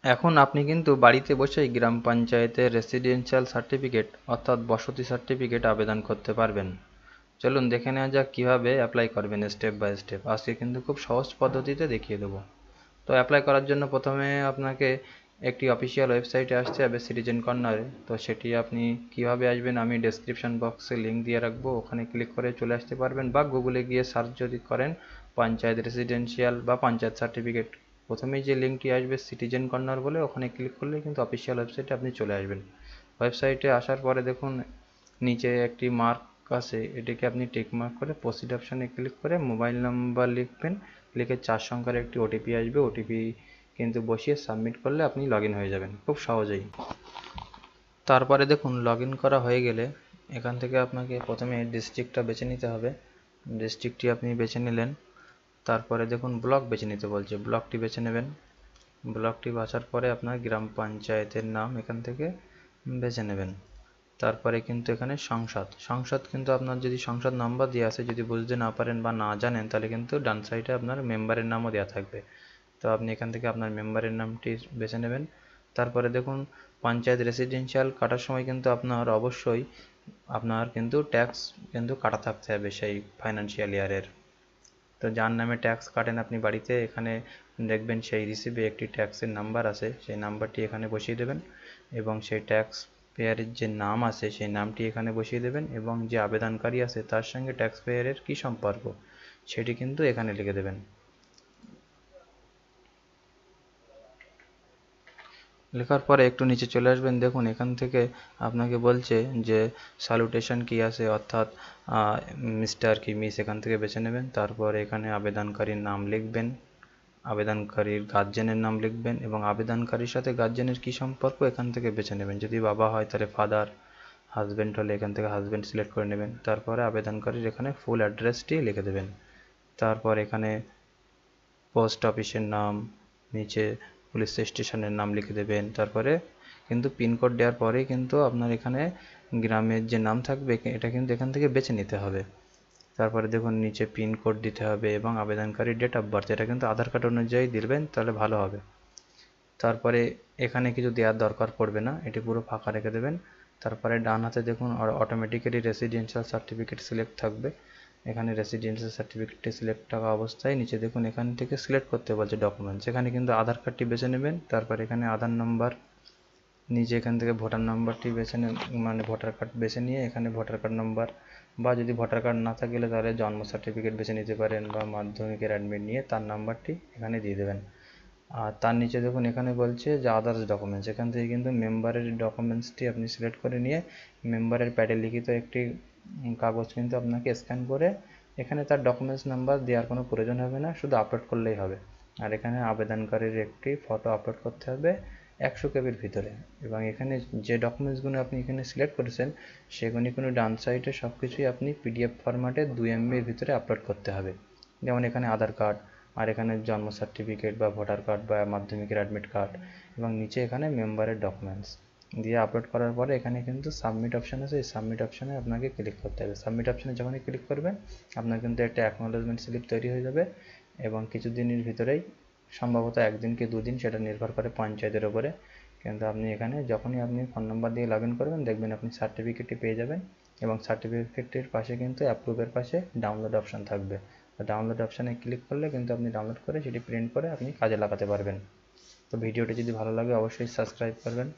এখন আপনি কিন্তু বাড়িতে বসেই গ্রাম পঞ্চায়েতের রেসিডেন্সিয়াল সার্টিফিকেট অর্থাৎ বসতি সার্টিফিকেট আবেদন করতে পারবেন। চলুন দেখে নেওয়া যাক কীভাবে অ্যাপ্লাই করবেন স্টেপ বাই স্টেপ। আজকে কিন্তু খুব সহজ পদ্ধতিতে দেখিয়ে দেবো। তো অ্যাপ্লাই করার জন্য প্রথমে আপনাকে একটি অফিসিয়াল ওয়েবসাইটে আসতে হবে সিটিজেন কর্নারে। তো সেটি আপনি কিভাবে আসবেন আমি ডেসক্রিপশন বক্সে লিঙ্ক দিয়ে রাখবো, ওখানে ক্লিক করে চলে আসতে পারবেন, বা গুগলে গিয়ে সার্চ যদি করেন পঞ্চায়েত রেসিডেন্সিয়াল বা পঞ্চায়েত সার্টিফিকেট, প্রথমেই যে লিঙ্কটি আসবে সিটিজেন কর্নার বলে, ওখানে ক্লিক করলে কিন্তু অফিসিয়াল ওয়েবসাইটে আপনি চলে আসবেন। ওয়েবসাইটে আসার পরে দেখুন নিচে একটি মার্ক আছে, এটিকে আপনি টিক মার্ক করে প্রসিড অপশানে ক্লিক করে মোবাইল নাম্বার লিখবেন, লিখে 4 সংখ্যার একটি ওটিপি আসবে, ওটিপি কিন্তু বসিয়ে সাবমিট করলে আপনি লগ ইন হয়ে যাবেন খুব সহজেই। তারপরে দেখুন লগ ইন করা হয়ে গেলে এখান থেকে আপনাকে প্রথমে ডিস্ট্রিক্টটা বেছে নিতে হবে। ডিস্ট্রিক্টটি আপনি বেছে নিলেন, তারপরে দেখুন ব্লক বেছে নিতে বলছে, ব্লকটি বেছে নেবেন। ব্লকটি বাছার পরে আপনার গ্রাম পঞ্চায়েতের নাম এখান থেকে বেছে নেবেন। তারপরে কিন্তু এখানে সংসদ কিন্তু আপনার যদি সংসদ নাম্বার দেওয়া আছে, যদি বুঝতে না পারেন বা না জানেন তাহলে কিন্তু ডান সাইডে আপনার মেম্বারের নামও দেওয়া থাকবে। তো আপনি এখান থেকে আপনার মেম্বারের নামটি বেছে নেবেন। তারপরে দেখুন পঞ্চায়েত রেসিডেন্সিয়াল কাটার সময় কিন্তু আপনার অবশ্যই আপনার কিন্তু ট্যাক্স কিন্তু কাটা থাকতে হবে সেই ফাইন্যান্সিয়াল ইয়ারের। তো যার নামে ট্যাক্স কাটেন আপনি বাড়িতে, এখানে দেখবেন সেই রিসিভে একটি ট্যাক্সের নাম্বার আছে, সেই নাম্বারটি এখানে বসিয়ে দেবেন এবং সেই ট্যাক্স পেয়ারের যে নাম আছে সেই নামটি এখানে বসিয়ে দেবেন এবং যে আবেদনকারী আছে তার সঙ্গে ট্যাক্স পেয়ারের কী সম্পর্ক সেটি কিন্তু এখানে লিখে দেবেন। লেখার পরে একটু নিচে চলে আসবেন, দেখুন এখান থেকে আপনাকে বলছে যে স্যালুটেশন কি আছে, অর্থাৎ মিস্টার কি মিস এখান থেকে বেছে নেবেন। তারপর এখানে আবেদনকারীর নাম লিখবেন, আবেদনকারীর গার্জেনের নাম লিখবেন এবং আবেদনকারীর সাথে গার্জেনের কী সম্পর্ক এখান থেকে বেছে নেবেন। যদি বাবা হয় তাহলে ফাদার, হাজব্যান্ড হলে এখান থেকে হাজব্যান্ড সিলেক্ট করে নেবেন। তারপরে আবেদনকারীর এখানে ফুল অ্যাড্রেসটি লিখে দেবেন। তারপর এখানে পোস্ট অফিসের নাম, নিচে পুলিশ স্টেশনের নাম লিখে দেবেন। তারপরে কিন্তু পিনকোড দেওয়ার পরেই কিন্তু আপনার এখানে গ্রামের যে নাম থাকবে এটা কিন্তু এখান থেকে বেছে নিতে হবে। তারপরে দেখুন নিচে পিনকোড দিতে হবে এবং আবেদনকারীর ডেট অফ বার্থ, এটা কিন্তু আধার কার্ড অনুযায়ী দিবেন তাহলে ভালো হবে। তারপরে এখানে কিছু দেওয়ার দরকার পড়বে না, এটি পুরো ফাঁকা রেখে দেবেন। তারপরে ডান হাতে দেখুন অটোমেটিক্যালি রেসিডেন্সিয়াল সার্টিফিকেট সিলেক্ট থাকবে, এখানে রেসিডেন্সিয়াল সার্টিফিকেটটি সিলেক্ট থাকা অবস্থায় নিচে দেখুন এখান থেকে সিলেক্ট করতে বলছে ডকুমেন্টস, এখানে কিন্তু আধার কার্ডটি বেছে নেবেন। তারপর এখানে আধার নম্বর, নিচে এখান থেকে ভোটার নাম্বারটি বেছে মানে ভোটার কার্ড বেছে নিয়ে এখানে ভোটার কার্ড নাম্বার, বা যদি ভোটার কার্ড না থাকলে তাহলে জন্ম সার্টিফিকেট বেছে নিতে পারেন, বা মাধ্যমিকের অ্যাডমিট নিয়ে তার নাম্বারটি এখানে দিয়ে দেবেন। আর তার নিচে দেখুন এখানে বলছে যে আদার্স ডকুমেন্টস, এখান থেকে কিন্তু মেম্বারের ডকুমেন্টসটি আপনি সিলেক্ট করে নিয়ে মেম্বারের প্যাডে লিখিত একটি কাগজ কিন্তু আপনাকে স্ক্যান করে এখানে তার ডকুমেন্টস নাম্বার দেওয়ার কোনো প্রয়োজন হবে না, শুধু আপলোড করলেই হবে। আর এখানে আবেদনকারীর একটি ফটো আপলোড করতে হবে 100 কেবির ভিতরে, এবং এখানে যে ডকুমেন্টসগুলো আপনি এখানে সিলেক্ট করেছেন সেগুলি কোনো ডান সাইডে সব কিছুই আপনি পিডিএফ ফরম্যাটে 2 MBর ভিতরে আপলোড করতে হবে। যেমন এখানে আধার কার্ড, আর এখানে জন্ম সার্টিফিকেট বা ভোটার কার্ড বা মাধ্যমিকের অ্যাডমিট কার্ড, এবং নিচে এখানে মেম্বারের ডকুমেন্টস দিয়ে আপলোড করার পরে এখানে কিন্তু সাবমিট অপশান আছে, এই সাবমিট অপশানে আপনাকে ক্লিক করতে হবে। সাবমিট অপশানে যখনই ক্লিক করবেন আপনার কিন্তু একটা অ্যাকনোলেজমেন্ট স্লিপ তৈরি হয়ে যাবে, এবং কিছুদিনের ভিতরেই সম্ভবত 1 দিন কি 2 দিন সেটা নির্ভর করে পঞ্চায়েতের ওপরে, কিন্তু আপনি এখানে যখনই আপনি ফোন নাম্বার দিয়ে লগ ইন করবেন দেখবেন আপনি সার্টিফিকেটটি পেয়ে যাবেন, এবং সার্টিফিকেটটির পাশে কিন্তু অ্যাপ্রুভের পাশে ডাউনলোড অপশান থাকবে। ডাউনলোড অপশানে ক্লিক করলে কিন্তু আপনি ডাউনলোড করে সেটি প্রিন্ট করে আপনি কাজে লাগাতে পারবেন। তো ভিডিওটি যদি ভালো লাগে অবশ্যই সাবস্ক্রাইব করবেন।